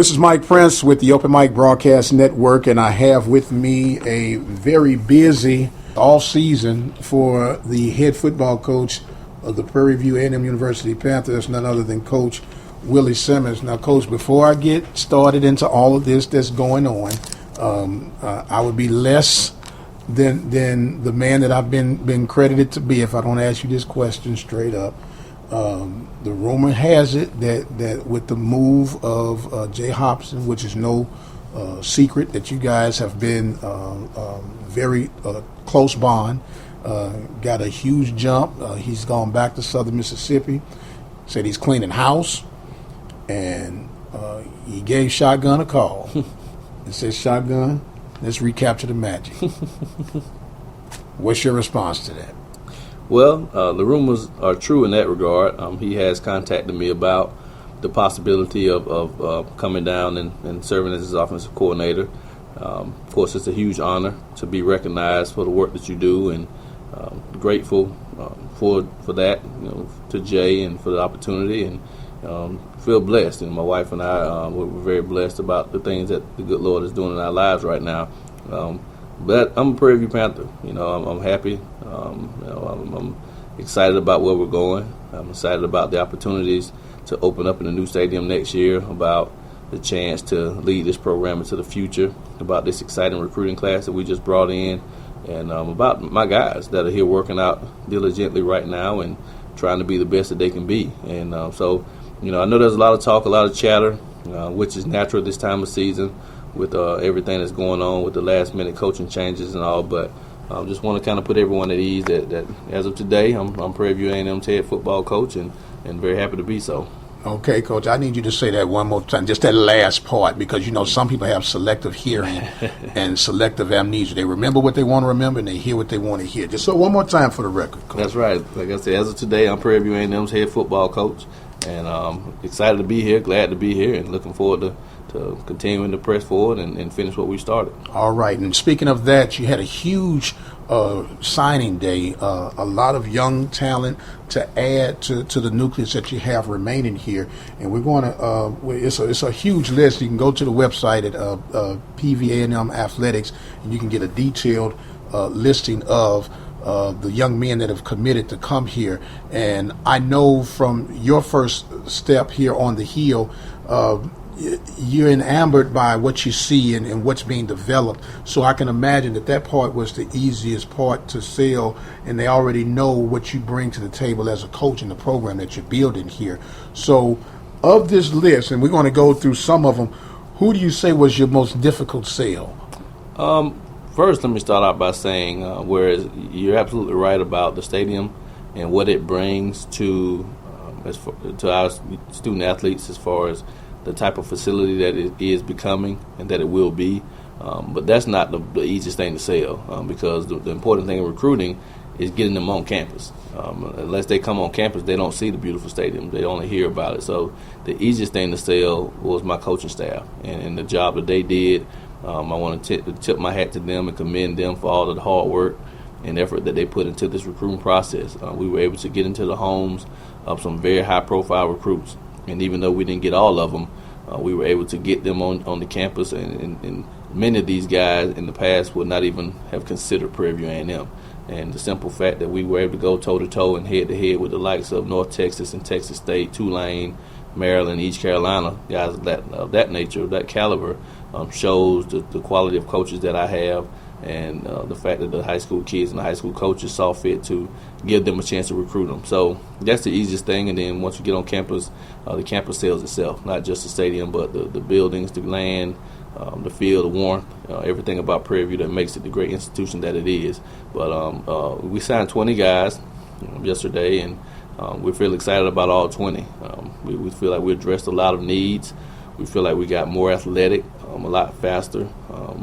This is Mike Prince with the Open Mic Broadcast Network, and I have with me a very busy all season for the head football coach of the Prairie View A&M University Panthers, none other than Coach Willie Simmons. Now, Coach, before I get started into all of this that's going on, I would be less than the man that I've been credited to be if I don't ask you this question straight up. The rumor has it that with the move of Jay Hobson, which is no secret that you guys have been very close bond, got a huge jump. He's gone back to Southern Mississippi, said he's cleaning house, and he gave Shotgun a call. It says, Shotgun, let's recapture the magic. What's your response to that? Well, the rumors are true in that regard. He has contacted me about the possibility of coming down and serving as his offensive coordinator. Of course, it's a huge honor to be recognized for the work that you do, and grateful for that, to Jay and for the opportunity, and feel blessed. And my wife and I we're very blessed about the things that the good Lord is doing in our lives right now. But I'm a Prairie View Panther. I'm happy. I'm excited about where we're going. I'm excited about the opportunities to open up in a new stadium next year, about the chance to lead this program into the future, about this exciting recruiting class that we just brought in, and about my guys that are here working out diligently right now and trying to be the best that they can be. And so I know there's a lot of talk, a lot of chatter, which is natural this time of season, with everything that's going on with the last-minute coaching changes and all, but I just want to kind of put everyone at ease that as of today, I'm Prairie View A&M's head football coach, and very happy to be so. Okay, Coach, I need you to say that one more time, just that last part, because, some people have selective hearing and selective amnesia. They remember what they want to remember, and they hear what they want to hear. Just so one more time for the record, Coach. That's right. Like I said, as of today, I'm Prairie View A&M's head football coach, and excited to be here, glad to be here, and looking forward to continuing to press forward and finish what we started. All right, and speaking of that, you had a huge signing day, a lot of young talent to add to the nucleus that you have remaining here, and we're going to it's a huge list. You can go to the website at PVA&M Athletics, and you can get a detailed listing of the young men that have committed to come here. And I know from your first step here on the Hill, you're enamored by what you see and what's being developed. So I can imagine that part was the easiest part to sell, and they already know what you bring to the table as a coach in the program that you're building here. So of this list, and we're going to go through some of them, who do you say was your most difficult sale? First, let me start out by saying, whereas you're absolutely right about the stadium and what it brings to our student athletes as far as the type of facility that it is becoming and that it will be. But that's not the easiest thing to sell, because the important thing in recruiting is getting them on campus. Unless they come on campus, they don't see the beautiful stadium. They only hear about it. So the easiest thing to sell was my coaching staff and the job that they did. I want to tip my hat to them and commend them for all of the hard work and effort that they put into this recruiting process. We were able to get into the homes of some very high-profile recruits. And even though we didn't get all of them, we were able to get them on the campus, and many of these guys in the past would not even have considered Prairie View A&M. And the simple fact that we were able to go toe-to-toe and head-to-head with the likes of North Texas and Texas State, Tulane, Maryland, East Carolina, guys of that nature, of that caliber, shows the quality of coaches that I have, and the fact that the high school kids and the high school coaches saw fit to give them a chance to recruit them. So that's the easiest thing. And then once you get on campus, the campus sells itself, not just the stadium, but the buildings, the land, the field, the warmth, everything about Prairie View that makes it the great institution that it is. But we signed 20 guys yesterday, and we feel excited about all 20. We feel like we addressed a lot of needs. We feel like we got more athletic, a lot faster.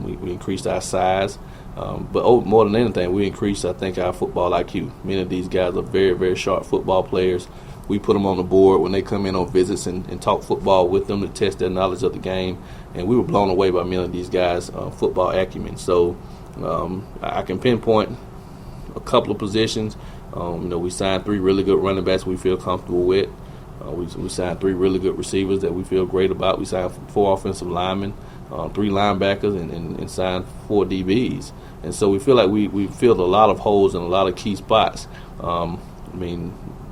We increased our size. But more than anything, we increased, I think, our football IQ. Many of these guys are very, very sharp football players. We put them on the board when they come in on visits and talk football with them to test their knowledge of the game. And we were blown away by many of these guys' football acumen. So I can pinpoint a couple of positions. We signed 3 really good running backs we feel comfortable with. We signed 3 really good receivers that we feel great about. We signed 4 offensive linemen, 3 linebackers, and signed 4 DBs. And so we feel like we filled a lot of holes in a lot of key spots.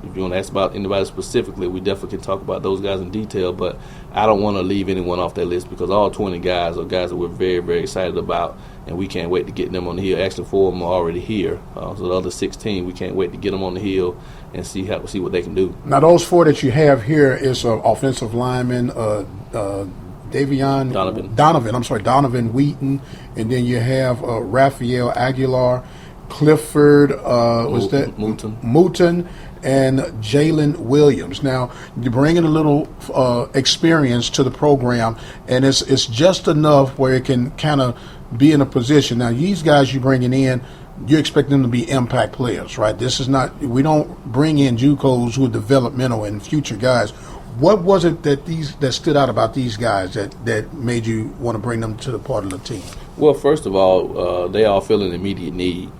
If you want to ask about anybody specifically, we definitely can talk about those guys in detail, but I don't want to leave anyone off that list because all 20 guys are guys that we're very, very excited about, and we can't wait to get them on the hill. Actually, 4 of them are already here. So the other 16, we can't wait to get them on the hill and see what they can do. Now, those 4 that you have here is offensive lineman, Donovan Wheaton, and then you have Raphael Aguilar, Clifford, Mouton, and Jalen Williams. Now, you're bringing a little experience to the program, and it's just enough where it can kind of be in a position. Now, these guys you're bringing in, you expect them to be impact players, right? This is not, we don't bring in JUCOs who are developmental and future guys. What was it that stood out about these guys that made you want to bring them to the part of the team? Well, first of all, they all feel an immediate need.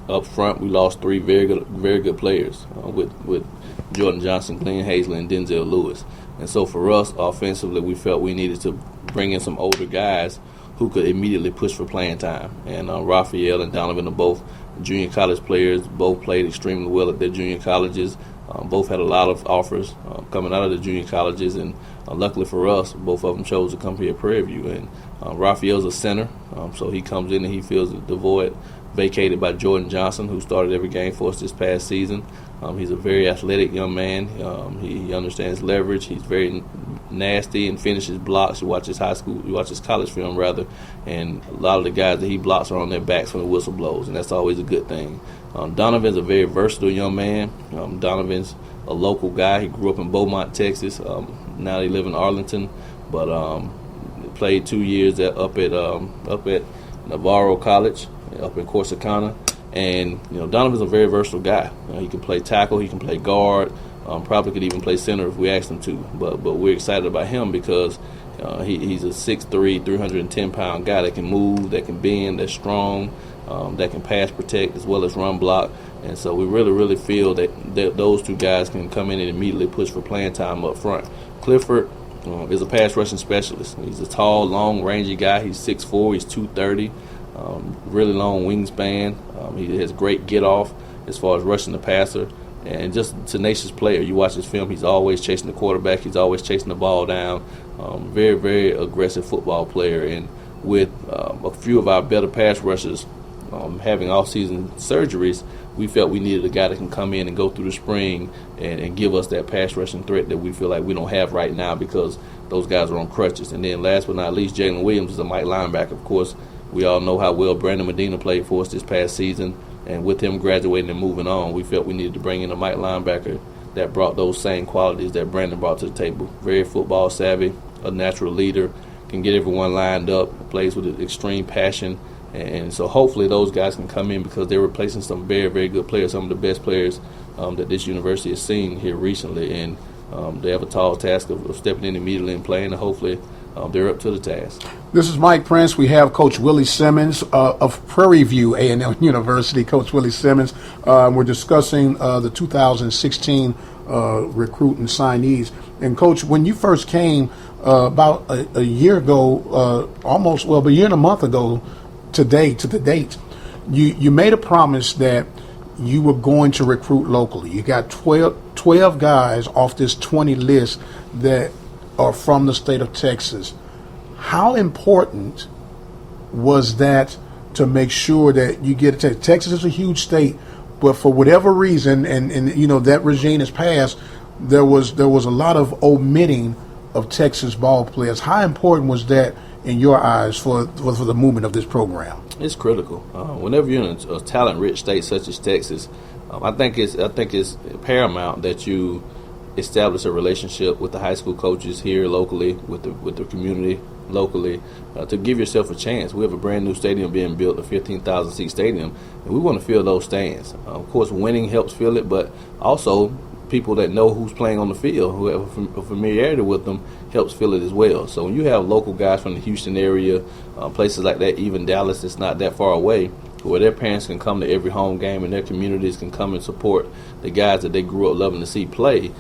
Up front, we lost 3 very good players with Jordan Johnson, Glenn Hazley, and Denzel Lewis. And so for us, offensively, we felt we needed to bring in some older guys who could immediately push for playing time. And Raphael and Donovan are both junior college players, both played extremely well at their junior colleges. Both had a lot of offers coming out of the junior colleges, and luckily for us, both of them chose to come here at Prairie View. And Raphael's a center, so he comes in and he fills the void vacated by Jordan Johnson, who started every game for us this past season. He's a very athletic young man. He understands leverage. He's very nasty and finishes blocks. You watch his college film rather, and a lot of the guys that he blocks are on their backs when the whistle blows, and that's always a good thing. Donovan's a very versatile young man. Donovan's a local guy. He grew up in Beaumont, Texas. Now they live in Arlington, but played 2 years up at Navarro College up in Corsicana. And Donovan's a very versatile guy. He can play tackle, he can play guard, probably could even play center if we asked him to. But we're excited about him because he's a 6'3", 310-pound guy that can move, that can bend, that's strong, that can pass protect as well as run block. And so we really, really feel that those 2 guys can come in and immediately push for playing time up front. Clifford is a pass rushing specialist. He's a tall, long, rangy guy. He's 6'4", he's 230. Really long wingspan. He has great get-off as far as rushing the passer, and just a tenacious player. You watch his film, he's always chasing the quarterback. He's always chasing the ball down. Very, very aggressive football player. And with a few of our better pass rushers having off-season surgeries, we felt we needed a guy that can come in and go through the spring and give us that pass rushing threat that we feel like we don't have right now because those guys are on crutches. And then last but not least, Jalen Williams is a Mike linebacker. Of course, we all know how well Brandon Medina played for us this past season, and with him graduating and moving on, we felt we needed to bring in a Mike linebacker that brought those same qualities that Brandon brought to the table. Very football savvy, a natural leader, can get everyone lined up, plays with extreme passion, and so hopefully those guys can come in because they're replacing some very, very good players, some of the best players that this university has seen here recently, and they have a tall task of stepping in immediately and playing, and hopefully they're up to the task. This is Mike Prince. We have Coach Willie Simmons of Prairie View A&M University. Coach Willie Simmons. We're discussing the 2016 recruit and signees. And Coach, when you first came about a year ago, a year and a month ago to the date, you made a promise that you were going to recruit locally. You got 12 guys off this 20 list that are from the state of Texas. How important was that to make sure that you get it? Texas is a huge state, but for whatever reason, and that regime has passed, there was a lot of omitting of Texas ball players. How important was that in your eyes for the movement of this program? It's critical. Whenever you're in a talent-rich state such as Texas, I think it's paramount that you establish a relationship with the high school coaches here locally, with the community locally, to give yourself a chance. We have a brand new stadium being built, a 15,000 seat stadium, and we want to fill those stands. Of course, winning helps fill it, but also people that know who's playing on the field, who have a familiarity with them, helps fill it as well. So when you have local guys from the Houston area, places like that, even Dallas, it's not that far away, to where their parents can come to every home game and their communities can come and support the guys that they grew up loving to see play,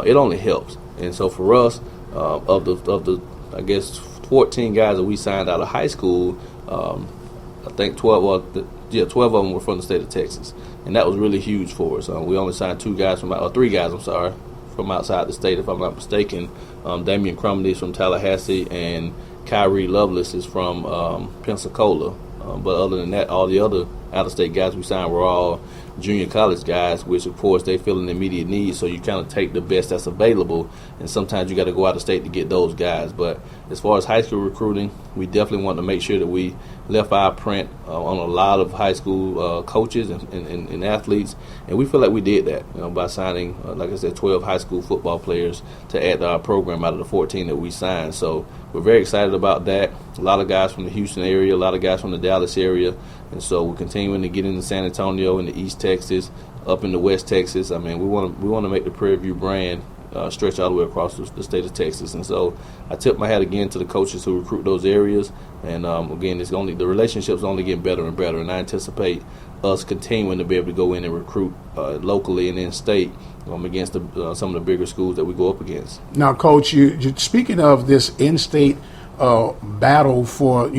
it only helps. And so for us, of the I guess 14 guys that we signed out of high school, I think 12 of them were from the state of Texas, and that was really huge for us. We only signed 3 guys from outside the state, if I'm not mistaken. Damian Crumley is from Tallahassee, and Kyrie Lovelace is from Pensacola. But other than that, all the other out-of-state guys we signed were all junior college guys, which, of course, they feel an immediate need, so you kind of take the best that's available, and sometimes you got to go out of state to get those guys. But as far as high school recruiting, we definitely want to make sure that we left our print on a lot of high school coaches and athletes, and we feel like we did that by signing, like I said, 12 high school football players to add to our program out of the 14 that we signed. So we're very excited about that. A lot of guys from the Houston area, a lot of guys from the Dallas area, and so we're continuing to get into San Antonio, into East Texas, up into West Texas. I mean, we want to make the Prairie View brand stretch all the way across the state of Texas. And so I tip my hat again to the coaches who recruit those areas. And again, the relationships only getting better and better. And I anticipate us continuing to be able to go in and recruit locally and in state against some of the bigger schools that we go up against. Now, Coach, you speaking of this in-state battle for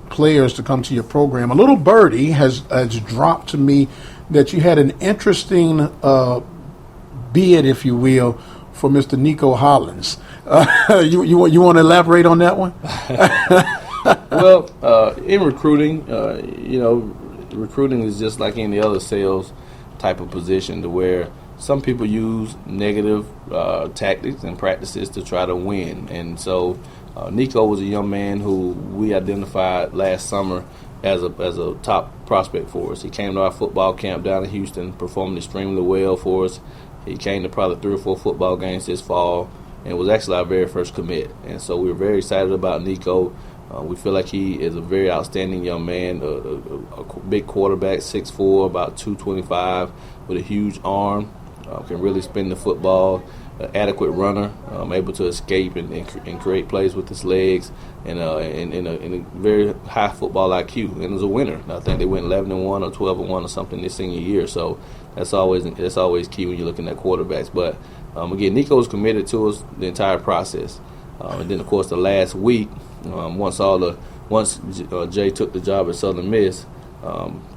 players to come to your program, a little birdie has dropped to me that you had an interesting bid, if you will, for Mr. Nico Hollins. You want to elaborate on that one? Well, in recruiting, recruiting is just like any other sales type of position, to where some people use negative tactics and practices to try to win. And so Nico was a young man who we identified last summer as a top prospect for us. He came to our football camp down in Houston, performed extremely well for us. He came to probably 3 or 4 football games this fall, and was actually our very first commit. And so we were very excited about Nico. We feel like he is a very outstanding young man, a big quarterback, 6'4", about 225, with a huge arm, can really spin the football, an adequate runner, able to escape and create plays with his legs, and in a very high football IQ, and is a winner. I think they went 11-1 or 12-1 or something this senior year. So that's always key when you're looking at quarterbacks. But again, Nico was committed to us the entire process, and then of course the last week, once Jay took the job at Southern Miss,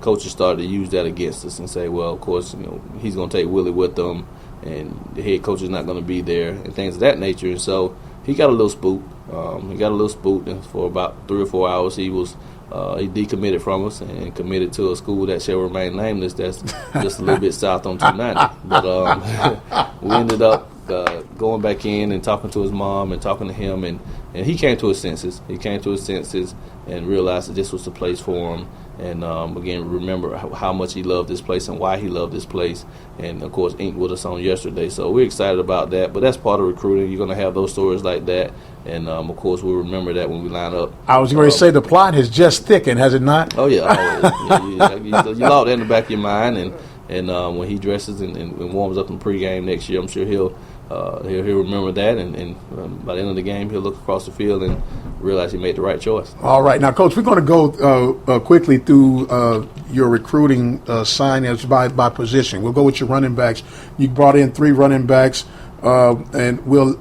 coaches started to use that against us and say, well, of course, he's going to take Willie with them, and the head coach is not going to be there, and things of that nature. And so he got a little spooked. And for about 3 or 4 hours he decommitted from us and committed to a school that shall remain nameless, that's just a little bit south on 290. But we ended up going back in and talking to his mom and talking to him, and he came to his senses. He came to his senses and realized that this was the place for him. And again, remember how much he loved this place and why he loved this place. And of course, inked with us on yesterday. So we're excited about that. But that's part of recruiting. You're going to have those stories like that. And of course, we'll remember that when we line up. I was going to say the plot has just thickened, has it not? Oh yeah, always. You lock that in the back of your mind, and when he dresses and warms up in pregame next year, I'm sure he'll remember that, and by the end of the game, he'll look across the field and realize he made the right choice. All right. Now, Coach, we're going to go quickly through your recruiting signings by position. We'll go with your running backs. You brought in 3 running backs, and we'll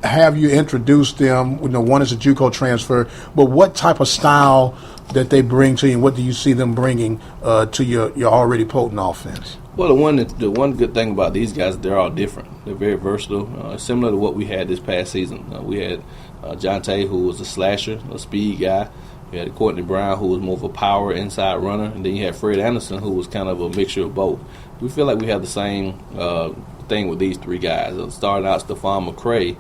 have you introduce them. One is a JUCO transfer, but what type of style that they bring to you, and what do you see them bringing to your already potent offense? Well, the one good thing about these guys, they're all different. They're very versatile, similar to what we had this past season. We had Jonte, who was a slasher, a speed guy. We had Courtney Brown, who was more of a power inside runner. And then you had Fred Anderson, who was kind of a mixture of both. We feel like we have the same thing with these 3 guys. Starting out, Stephon McCray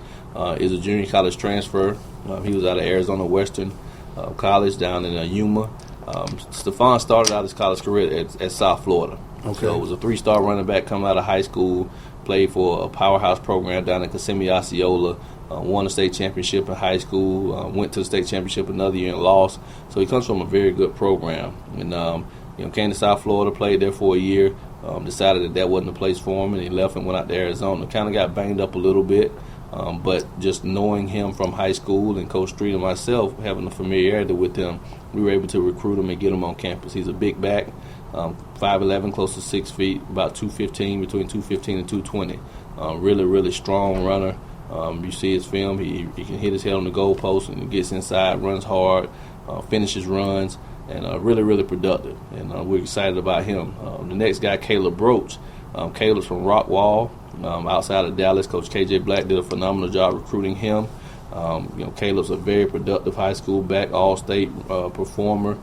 is a junior college transfer. He was out of Arizona Western College down in Yuma. Stephon started out his college career at South Florida. Okay. So it was a 3-star running back coming out of high school, played for a powerhouse program down in Kissimmee, Osceola, won a state championship in high school, went to the state championship another year and lost. So he comes from a very good program. And came to South Florida, played there for a year, decided that wasn't the place for him, and he left and went out to Arizona. Kind of got banged up a little bit. But just knowing him from high school and Coach Street and myself, having a familiarity with him, we were able to recruit him and get him on campus. He's a big back, 5'11", close to 6 feet, about 215, between 215 and 220. Really, really strong runner. You see his film, he can hit his head on the goalpost and gets inside, runs hard, finishes runs, and really, really productive. And we're excited about him. The next guy, Caleb Broach. Caleb's from Rockwall, outside of Dallas. Coach K.J. Black did a phenomenal job recruiting him. Caleb's a very productive high school back, all-state performer.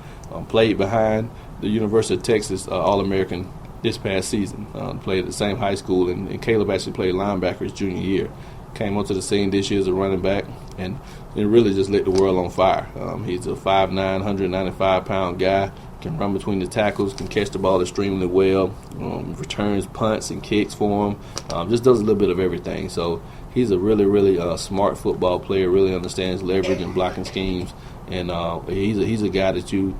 Played behind the University of Texas All-American this past season. Played at the same high school, and Caleb actually played linebacker his junior year. Came onto the scene this year as a running back, and it really just lit the world on fire. He's a 5'9", 195-pound guy, can run between the tackles, can catch the ball extremely well, returns punts and kicks for him, just does a little bit of everything. So he's a really, really smart football player, really understands leverage and blocking schemes, and he's a guy that you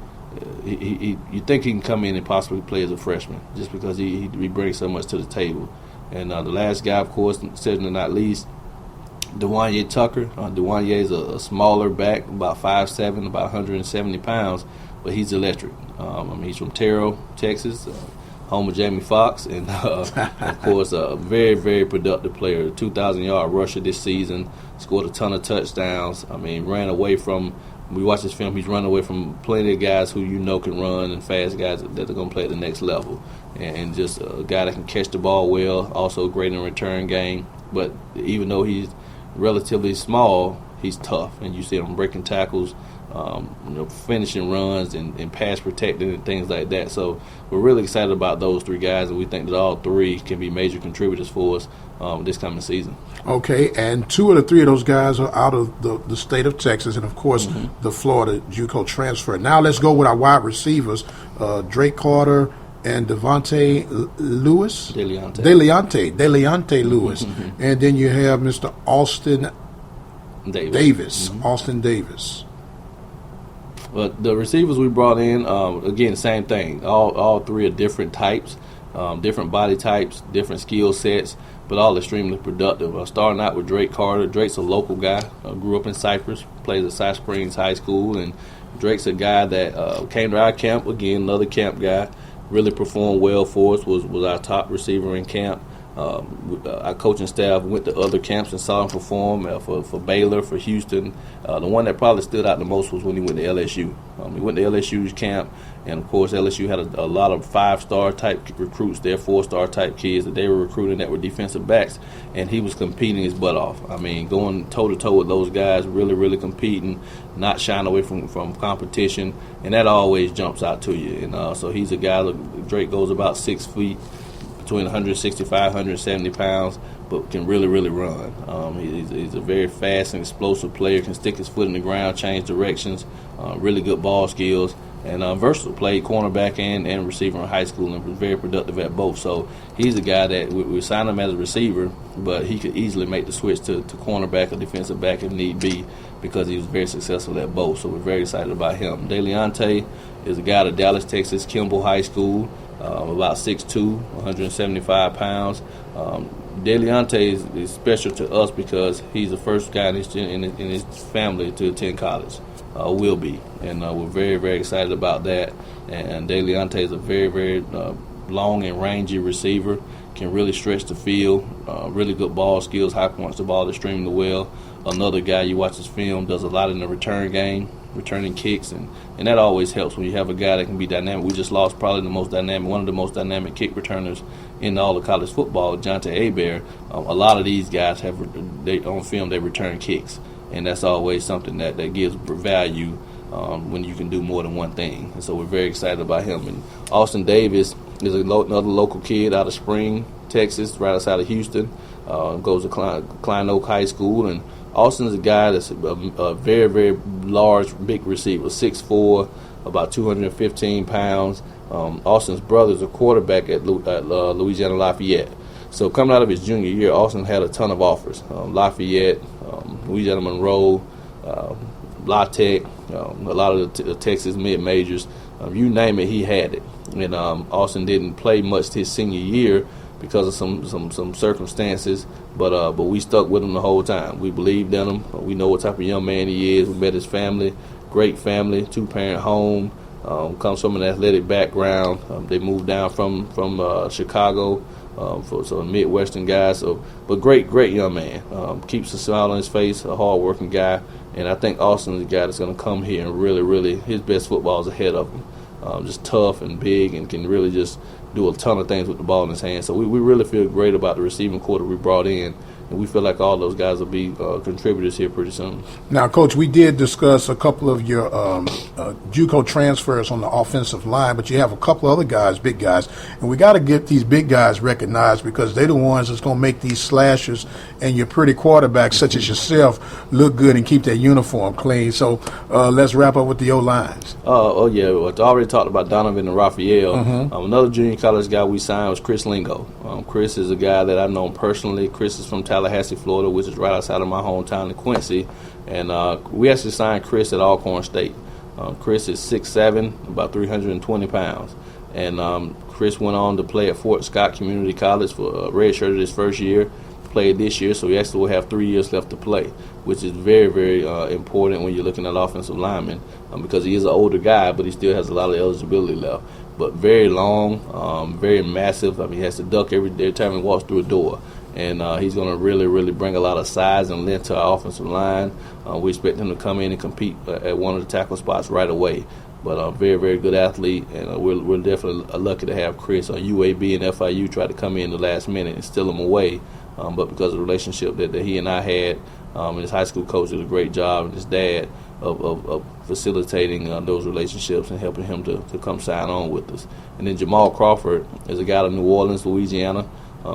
think he can come in and possibly play as a freshman just because he brings so much to the table. And the last guy, of course, certainly not least, Dewanye Tucker. Dewanye is a smaller back, about 5'7", about 170 pounds, but he's electric. He's from Terrell, Texas, home of Jamie Foxx, and of course a very, very productive player. 2,000-yard rusher this season, scored a ton of touchdowns. Ran away from, we watch this film, he's running away from plenty of guys who can run and fast guys that are going to play at the next level. And just a guy that can catch the ball well, also great in return game. But even though he's relatively small, he's tough, and you see him breaking tackles, finishing runs and pass protecting and things like that. So we're really excited about those three guys, and we think that all three can be major contributors for us this coming season. Okay, and two of the three of those guys are out of the state of Texas, and of course the Florida JUCO transfer. Now let's go with our wide receivers, Drake Carter and DeLeante Lewis. And then you have Mr. Austin Davis. Austin Davis. But the receivers we brought in, again, same thing. All three are different types, different body types, different skill sets, but all extremely productive. Starting out with Drake Carter. Drake's a local guy, grew up in Cypress, plays at Cy Springs High School, and Drake's a guy that came to our camp, again, another camp guy, really performed well for us, was our top receiver in camp. Our coaching staff went to other camps and saw him perform for Baylor, for Houston. The one that probably stood out the most was when he went to LSU. He went to LSU's camp, and of course LSU had a lot of 5-star type recruits there, 4-star type kids that they were recruiting that were defensive backs, and he was competing his butt off. Going toe-to-toe with those guys, really, really competing, not shying away from competition, and that always jumps out to you. And so he's a guy, Drake goes about 6 feet, between 165, 170 pounds, but can really, really run. He's a very fast and explosive player, can stick his foot in the ground, change directions, really good ball skills, and versatile. Played cornerback and receiver in high school and was very productive at both. So he's a guy that we signed him as a receiver, but he could easily make the switch to cornerback or defensive back if need be, because he was very successful at both. So we're very excited about him. DeLeante is a guy out of Dallas, Texas, Kimball High School. About 6'2", 175 pounds. DeLeante is special to us because he's the first guy in his family to attend college, will be. And we're very, very excited about that. And DeLeante is a very, very long and rangy receiver, can really stretch the field, really good ball skills, high points the ball extremely well. Another guy, you watch his film, does a lot in the return game, returning kicks, and that always helps when you have a guy that can be dynamic. We just lost probably one of the most dynamic kick returners in all of college football, Jonte Hebert. A lot of these guys on film they return kicks, and that's always something that gives value when you can do more than one thing. And so we're very excited about him. And Austin Davis is another local kid out of Spring, Texas, right outside of Houston. Goes to Klein Oak High School, and Austin is a guy that's a very, very large, big receiver, 6'4", about 215 pounds. Austin's brother is a quarterback at Louisiana Lafayette. So coming out of his junior year, Austin had a ton of offers. Lafayette, Louisiana Monroe, La Tech, a lot of the Texas mid-majors. You name it, he had it. And Austin didn't play much his senior year, because of some circumstances. But we stuck with him the whole time. We believed in him. We know what type of young man he is. We met his family, great family, 2-parent home. Comes from an athletic background. They moved down from Chicago, for a Midwestern guy. But great young man. Keeps a smile on his face, a hard-working guy. And I think Austin is a guy that's going to come here and really, his best football is ahead of him. Just tough and big and can really just do a ton of things with the ball in his hand. So we really feel great about the receiving corps that we brought in. And we feel like all those guys will be contributors here pretty soon. Now, Coach, we did discuss a couple of your JUCO transfers on the offensive line, but you have a couple other guys, big guys, and we got to get these big guys recognized because they're the ones that's going to make these slashers and your pretty quarterbacks, such as yourself, look good and keep their uniform clean. So let's wrap up with the O-lines. Yeah. Well, I already talked about Donovan and Raphael. Another junior college guy we signed was Chris Lingo. Chris is a guy that I've known personally. Chris is from Tallahassee, Florida, which is right outside of my hometown in Quincy. And we actually signed Chris at Alcorn State. Chris is 6'7", about 320 pounds. And Chris went on to play at Fort Scott Community College for redshirted his first year, played this year, so he actually will have 3 years left to play, which is very, very important when you're looking at offensive linemen because he is an older guy, but he still has a lot of eligibility left. But very long, very massive. I mean, he has to duck every time he walks through a door. And he's going to really, really bring a lot of size and length to our offensive line. We expect him to come in and compete at one of the tackle spots right away. But very, very good athlete, and we're definitely lucky to have Chris. UAB and FIU tried to come in the last minute and steal him away, but because of the relationship that he and I had, and his high school coach did a great job, and his dad of facilitating those relationships and helping him to come sign on with us. And then Jamal Crawford is a guy out of New Orleans, Louisiana.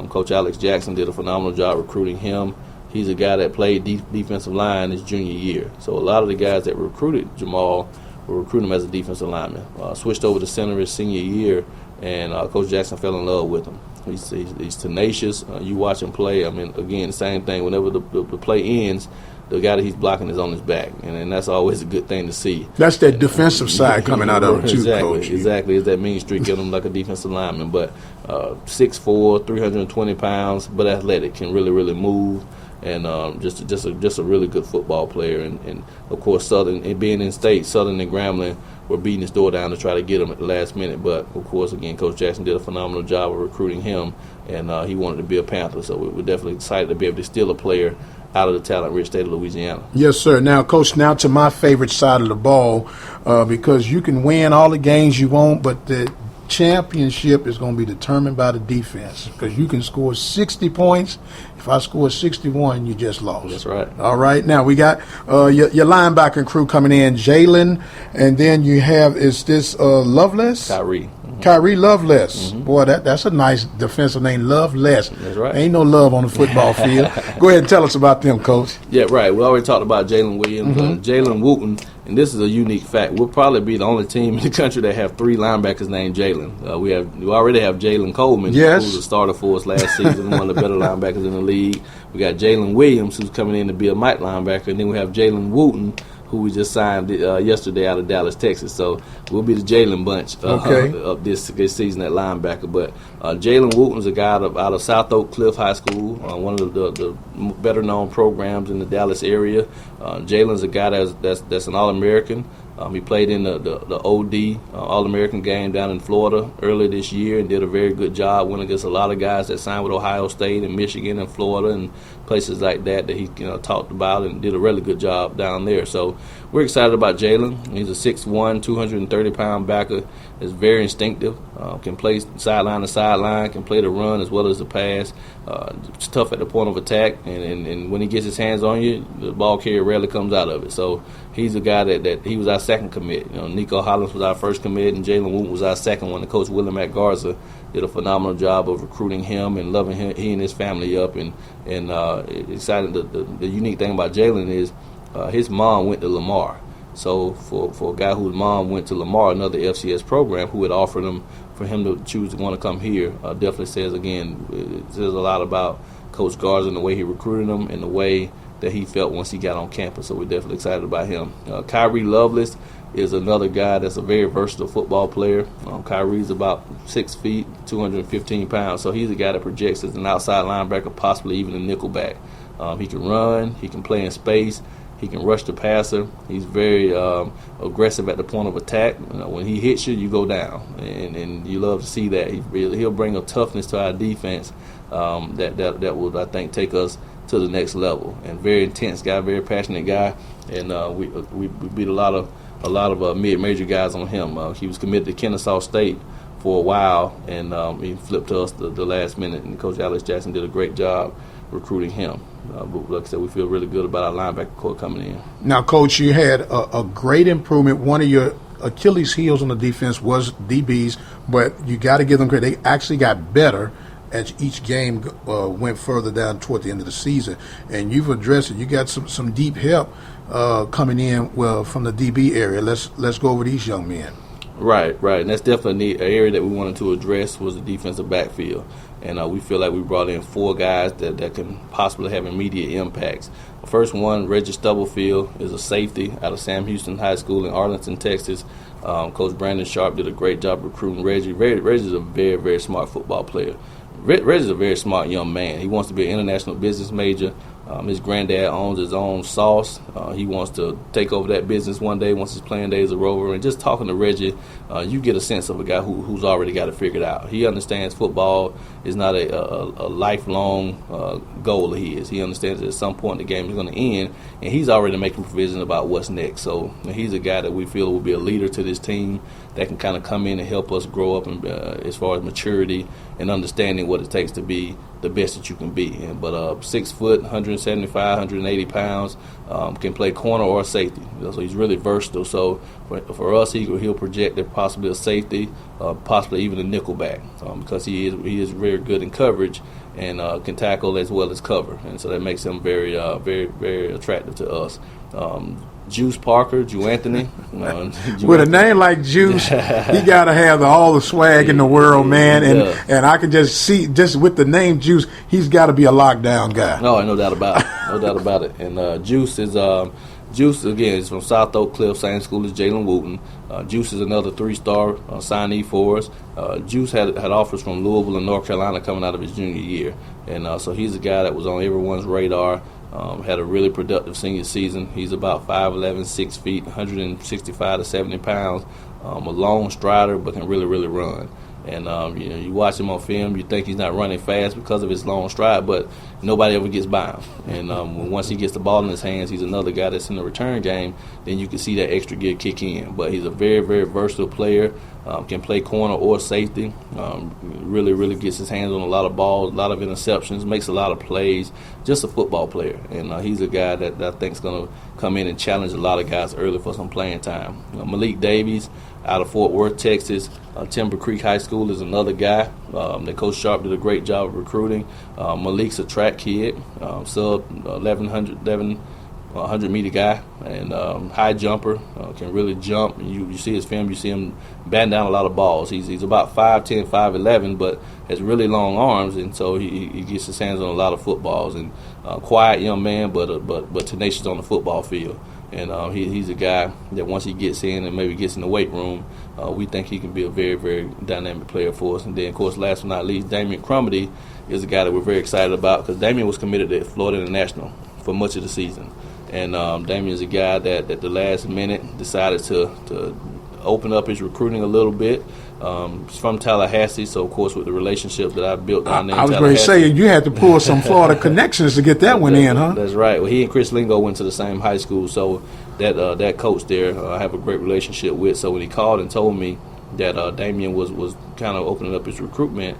Coach Alex Jackson did a phenomenal job recruiting him. He's a guy that played defensive line his junior year. So a lot of the guys that recruited Jamal were recruiting him as a defensive lineman. Switched over to center his senior year, and Coach Jackson fell in love with him. He's tenacious. You watch him play. I mean, again, same thing. Whenever the play ends, the guy that he's blocking is on his back, and that's always a good thing to see. That's that defensive side coming out of him, too, Coach. Exactly. It's that mean streak getting him like a defensive lineman. But 6'4", 320 pounds, but athletic, can really, really move, and just a really good football player. And of course, Southern, and being in state, Southern and Grambling were beating his door down to try to get him at the last minute. But, of course, again, Coach Jackson did a phenomenal job of recruiting him, and he wanted to be a Panther. So we're definitely excited to be able to steal a player out of the talent-rich state of Louisiana. Yes, sir. Now, Coach, now to my favorite side of the ball, because you can win all the games you want, but the championship is going to be determined by the defense, because you can score 60 points. If I score 61, you just lost. That's right. All right. Now, we got your linebacker crew coming in, Jalen, and then you have, is this Loveless? Kyrie. Kyrie Loveless. Boy, that's a nice defensive name, Loveless. That's right. Ain't no love on the football field. Go ahead and tell us about them, Coach. Yeah, right. We already talked about Jalen Williams, Jalen Wooten, and this is a unique fact. We'll probably be the only team in the country that have 3 linebackers named Jalen. We already have Jalen Coleman, who was a starter for us last season, one of the better linebackers in the league. We got Jalen Williams, who's coming in to be a Mike linebacker, and then we have Jalen Wooten, who we just signed yesterday out of Dallas, Texas. So we'll be the Jalen bunch of this season at linebacker. But Jalen Wooten's a guy out of South Oak Cliff High School, one of the better-known programs in the Dallas area. Jalen's a guy that's an All-American. He played in the OD All-American game down in Florida earlier this year and did a very good job, went against a lot of guys that signed with Ohio State and Michigan and Florida and places like that he talked about, and did a really good job down there. So we're excited about Jalen. He's a 6'1", 230-pound backer. Is very instinctive, can play sideline to sideline, can play the run as well as the pass. It's tough at the point of attack, and when he gets his hands on you, the ball carrier rarely comes out of it. So he's a guy that he was our second commit. Nico Hollins was our first commit, and Jalen Wooten was our second one. And Coach Willie Garza did a phenomenal job of recruiting him and loving him, he and his family up. And excited. The unique thing about Jalen is his mom went to Lamar. So for a guy whose mom went to Lamar, another FCS program, who had offered him for him to choose to want to come here, definitely says a lot about Coach Garza and the way he recruited him and the way that he felt once he got on campus. So we're definitely excited about him. Kyrie Loveless is another guy that's a very versatile football player. Kyrie's about 6 feet, 215 pounds. So he's a guy that projects as an outside linebacker, possibly even a nickelback. He can run. He can play in space. He can rush the passer. He's very aggressive at the point of attack. When he hits you, you go down, and you love to see that. He'll bring a toughness to our defense that will, I think, take us to the next level. And very intense guy, very passionate guy, and we beat a lot of mid-major guys on him. He was committed to Kennesaw State for a while, and he flipped to us the last minute, and Coach Alex Jackson did a great job recruiting him. But like I said, we feel really good about our linebacker core coming in. Now, Coach, you had a great improvement. One of your Achilles heels on the defense was DBs, but you got to give them credit. They actually got better as each game went further down toward the end of the season. And you've addressed it. You got some deep help coming in from the DB area. Let's go over these young men. Right, and that's definitely an area that we wanted to address was the defensive backfield. And we feel like we brought in 4 guys that can possibly have immediate impacts. The first one, Reggie Stubblefield, is a safety out of Sam Houston High School in Arlington, Texas. Coach Brandon Sharp did a great job recruiting Reggie. Reggie's a very, very smart football player. Reggie's a very smart young man. He wants to be an international business major. His granddad owns his own sauce. He wants to take over that business one day once his playing days are over. And just talking to Reggie, you get a sense of a guy who's already got it figured out. He understands football is not a lifelong goal of his. He understands that at some point the game is going to end, and he's already making provisions about what's next. So he's a guy that we feel will be a leader to this team that can kind of come in and help us grow up as far as maturity and understanding what it takes to be the best that you can be. But 6 foot, 175, 180 pounds, can play corner or safety. So he's really versatile. So for us, he'll project that possibly a safety, possibly even a nickelback, because he is very good in coverage and can tackle as well as cover. And so that makes him very, very, very attractive to us. Juice Parker, Jew Anthony. With a name like Juice, he got to have all the swag in the world, man. And I can just see, just with the name Juice, he's got to be a lockdown guy. No doubt about it. No doubt about it. And Juice, again, is from South Oak Cliff, same school as Jalen Wooten. Juice is another 3-star signee for us. Juice had offers from Louisville and North Carolina coming out of his junior year. And so he's a guy that was on everyone's radar. Had a really productive senior season. He's about 5'11", 6 feet, 165 to 70 pounds. A long strider, but can really, really run. And you watch him on film, you think he's not running fast because of his long stride, but nobody ever gets by him. And once he gets the ball in his hands, he's another guy that's in the return game. Then you can see that extra gear kick in. But he's a very, very versatile player. Can play corner or safety. Really, really gets his hands on a lot of balls, a lot of interceptions, makes a lot of plays. Just a football player. And he's a guy that I think is going to come in and challenge a lot of guys early for some playing time. Malik Davies out of Fort Worth, Texas. Timber Creek High School is another guy that Coach Sharp did a great job of recruiting. Malik's a track kid, sub 100-meter guy, and high jumper, can really jump. You see his film, you see him batten down a lot of balls. He's about 5'10", 5'11", but has really long arms, and so he gets his hands on a lot of footballs. And quiet young man, but tenacious on the football field. And he's a guy that once he gets in and maybe gets in the weight room, we think he can be a very, very dynamic player for us. And then, of course, last but not least, Damian Crumedy is a guy that we're very excited about because Damian was committed to Florida International for much of the season. And Damian is a guy that at the last minute decided to open up his recruiting a little bit. He's from Tallahassee, so, of course, with the relationship that I built down there in Tallahassee. I was going to say, you had to pull some Florida connections to get that one in, huh? That's right. Well, he and Chris Lingo went to the same high school, so that coach there I have a great relationship with. So when he called and told me that Damian was kind of opening up his recruitment,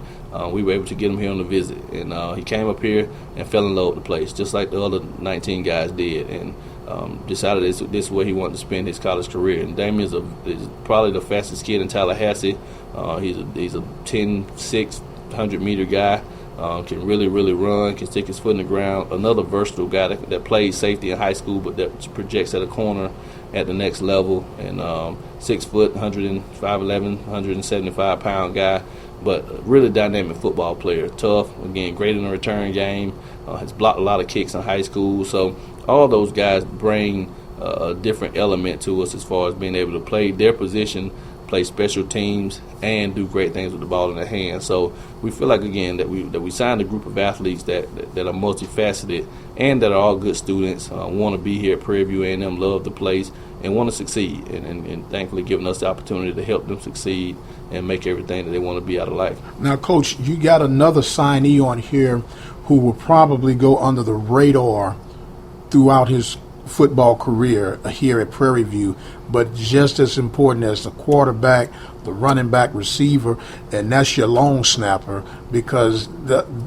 we were able to get him here on the visit. And he came up here and fell in love with the place, just like the other 19 guys did, and decided this is where he wanted to spend his college career. And Damian is probably the fastest kid in Tallahassee. He's a 10'6", 100-meter guy. Can really, really run, can stick his foot in the ground. Another versatile guy that played safety in high school, but that projects at a corner at the next level. And 6 foot, 105'11", 175-pound guy, but really dynamic football player. Tough, again, great in the return game. Has blocked a lot of kicks in high school. So all those guys bring a different element to us as far as being able to play their position, play special teams, and do great things with the ball in their hands. So we feel like, again, that we signed a group of athletes that are multifaceted and that are all good students, want to be here at Prairie View A&M, love the place, and want to succeed, and thankfully giving us the opportunity to help them succeed and make everything that they want to be out of life. Now, Coach, you got another signee on here who will probably go under the radar throughout his football career here at Prairie View, but just as important as the quarterback, the running back, receiver, and that's your long snapper, because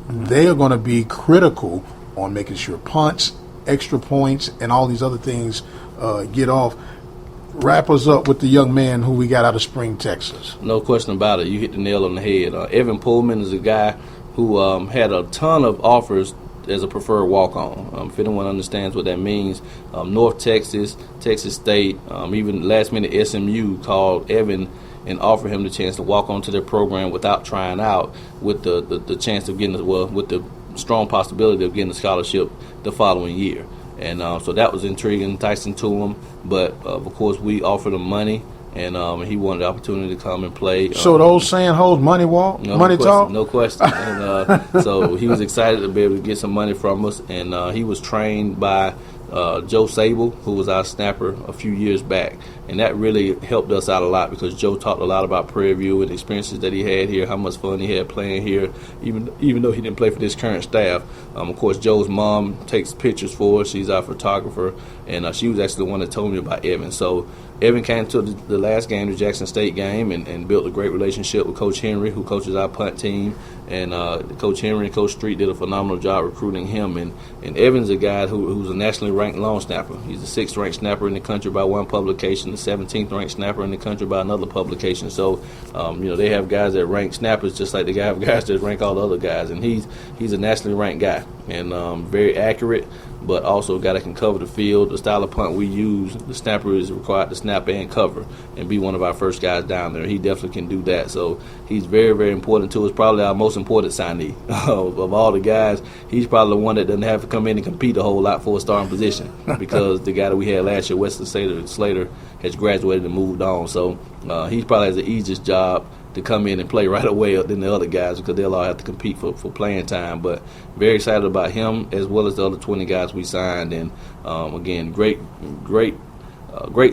they are going to be critical on making sure punts, extra points, and all these other things get off. Wrap us up with the young man who we got out of Spring, Texas. No question about it. You hit the nail on the head. Evan Pullman is a guy who had a ton of offers as a preferred walk-on. If anyone understands what that means, North Texas, Texas State, even last-minute SMU called Evan and offered him the chance to walk onto their program without trying out, with the chance of getting, with the strong possibility of getting a scholarship the following year. And so that was intriguing, enticing to him. But, of course, we offered him money, and he wanted the opportunity to come and play. So the old saying holds, money walk, money talk? No question. And so he was excited to be able to get some money from us, and he was trained by Joe Sable, who was our snapper a few years back. And that really helped us out a lot, because Joe talked a lot about Prairie View and the experiences that he had here, how much fun he had playing here, even though he didn't play for this current staff. Of course, Joe's mom takes pictures for us. She's our photographer, and she was actually the one that told me about Evan. So Evan came to the last game, the Jackson State game, and built a great relationship with Coach Henry, who coaches our punt team. And Coach Henry and Coach Street did a phenomenal job recruiting him. And Evan's a guy who's a nationally ranked long snapper. He's the 6th ranked snapper in the country by one publication, the 17th ranked snapper in the country by another publication. So, they have guys that rank snappers just like they have guys that rank all the other guys. And he's a nationally ranked guy, and very accurate, but also a guy that can cover the field. The style of punt we use, the snapper is required to snap and cover and be one of our first guys down there. He definitely can do that. So he's very, very important to us, probably our most important signee of all the guys. He's probably the one that doesn't have to come in and compete a whole lot for a starting position, because the guy that we had last year, Wesley Slater, has graduated and moved on. So he probably has the easiest job to come in and play right away than the other guys, because they'll all have to compete for playing time. But very excited about him, as well as the other 20 guys we signed. And again, great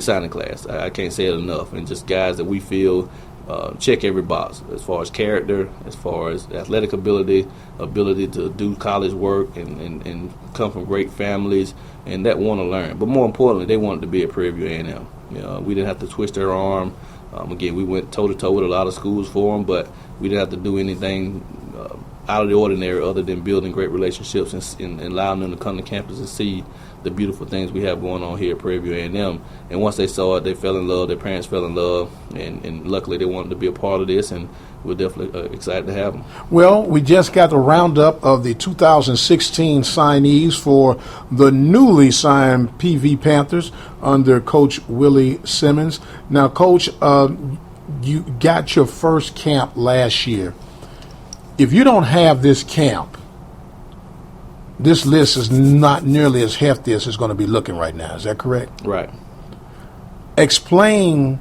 signing class. I can't say it enough. And just guys that we feel check every box as far as character, as far as athletic ability to do college work, and come from great families, and that want to learn. But more importantly, they wanted to be at Prairie View A&M. We didn't have to twist their arm. Again, we went toe-to-toe with a lot of schools for them, but we didn't have to do anything out of the ordinary other than building great relationships and allowing them to come to campus and see the beautiful things we have going on here at Prairie View A&M. And once they saw it, they fell in love. Their parents fell in love, and luckily they wanted to be a part of this, and we're definitely excited to have them. Well, we just got the roundup of the 2016 signees for the newly signed PV Panthers under Coach Willie Simmons. Now, Coach, you got your first camp last year. If you don't have this camp, this list is not nearly as hefty as it's going to be looking right now. Is that correct? Right. Explain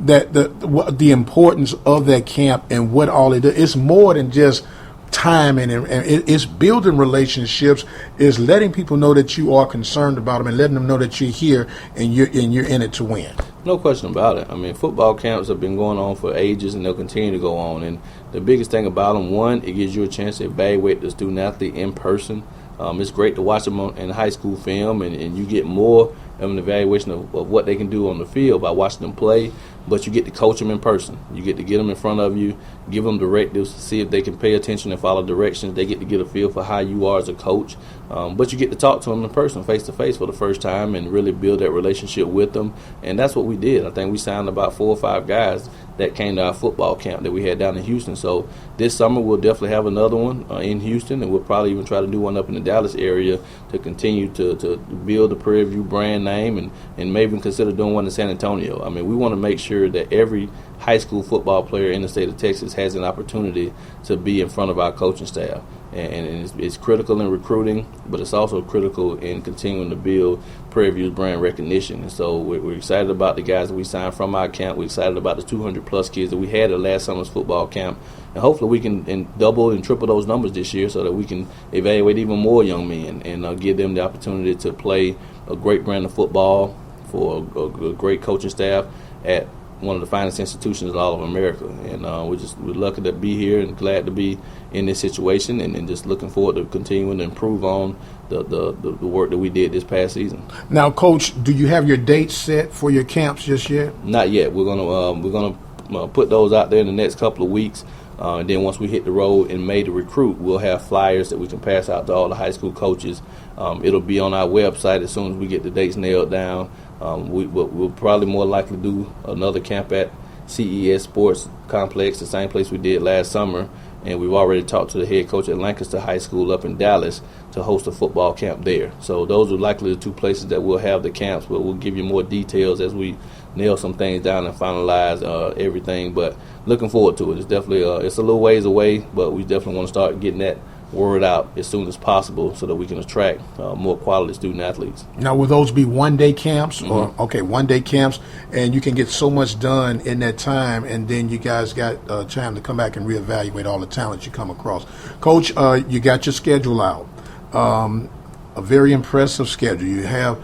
that the importance of that camp and what all it does. It's more than just time, and it's building relationships. It's letting people know that you are concerned about them, and letting them know that you're here and you're in it to win. No question about it. I mean, football camps have been going on for ages, and they'll continue to go on. And the biggest thing about them, one, it gives you a chance to evaluate the student athlete in person. It's great to watch them in high school film, and you get more of an evaluation of what they can do on the field by watching them play. But you get to coach them in person. You get to get them in front of you, give them directives, see if they can pay attention and follow directions. They get to get a feel for how you are as a coach. But you get to talk to them in person, face-to-face for the first time, and really build that relationship with them. And that's what we did. I think we signed about 4 or 5 guys that came to our football camp that we had down in Houston. So this summer we'll definitely have another one in Houston, and we'll probably even try to do one up in the Dallas area to continue to build the Prairie View brand name, and maybe consider doing one in San Antonio. I mean, we want to make sure that every high school football player in the state of Texas has an opportunity to be in front of our coaching staff. and it's critical in recruiting, but it's also critical in continuing to build Prairie View's brand recognition. And so we're excited about the guys that we signed from our camp. We're excited about the 200-plus kids that we had at last summer's football camp. And hopefully we can double and triple those numbers this year so that we can evaluate even more young men and give them the opportunity to play a great brand of football for a great coaching staff at one of the finest institutions in all of America. And we're lucky to be here and glad to be in this situation and just looking forward to continuing to improve on the work that we did this past season. Now, Coach, do you have your dates set for your camps just yet? Not yet. We're gonna put those out there in the next couple of weeks. And then once we hit the road in May to recruit, we'll have flyers that we can pass out to all the high school coaches. It'll be on our website as soon as we get the dates nailed down. We'll probably more likely do another camp at CES Sports Complex, the same place we did last summer. And we've already talked to the head coach at Lancaster High School up in Dallas to host a football camp there. So those are likely the two places that we'll have the camps, but we'll give you more details as we nail some things down and finalize everything. But looking forward to it. It's definitely it's a little ways away, but we definitely want to start getting that word out as soon as possible so that we can attract more quality student athletes. Now, will those be one-day camps? Mm-hmm. Okay, one-day camps, and you can get so much done in that time, and then you guys got time to come back and reevaluate all the talent you come across. Coach, you got your schedule out. A very impressive schedule. You have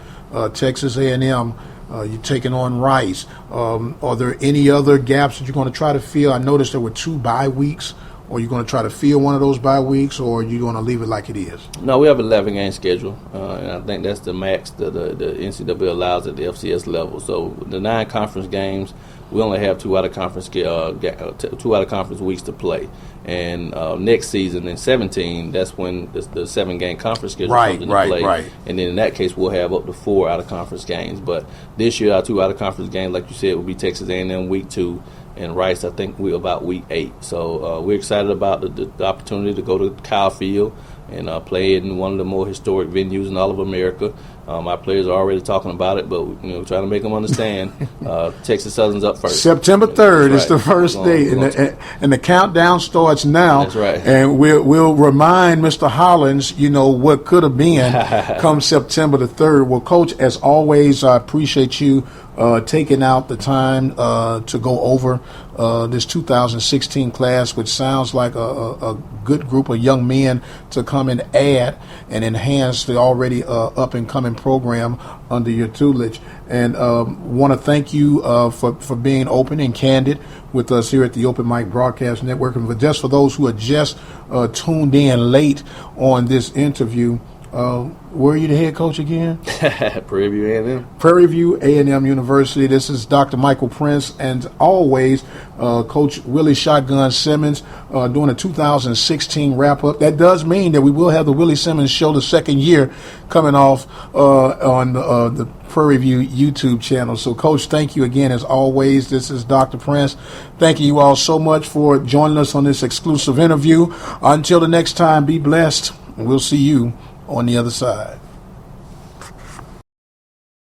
Texas A&M. You're taking on Rice. Are there any other gaps that you're going to try to fill? I noticed there were 2 bye weeks. Or you're going to try to fill one of those bye weeks, or you're going to leave it like it is? No, we have an 11-game schedule, and I think that's the max that the NCAA allows at the FCS level. So the 9 conference games, we only have 2 out of conference weeks to play. And next season in 17, that's when the 7-game conference schedule comes into play. Right. And then in that case, we'll have up to 4 out of conference games. But this year, our 2 out of conference games, like you said, will be Texas A&M week 2. And Rice, I think we're about week 8. So we're excited about the opportunity to go to Kyle Field and play in one of the more historic venues in all of America. Our players are already talking about it, but we're trying to make them understand. Texas Southern's up first. September 3rd is the first day, and the countdown starts now. That's right. And we'll remind Mr. Hollins, what could have been come September the 3rd. Well, Coach, as always, I appreciate you taking out the time to go over this 2016 class, which sounds like a good group of young men to come and add and enhance the already up-and-coming program under your tutelage. And want to thank you for being open and candid with us here at the Open Mic Broadcast Network. And just for those who are just tuned in late on this interview, where are you the head coach again? Prairie View A&M. Prairie View A&M University. This is Dr. Michael Prince, and always Coach Willie "Shotgun" Simmons doing a 2016 wrap-up. That does mean that we will have the Willie Simmons Show, the second year, coming off on the Prairie View YouTube channel. So, Coach, thank you again as always. This is Dr. Prince. Thank you all so much for joining us on this exclusive interview. Until the next time, be blessed, and we'll see you on the other side.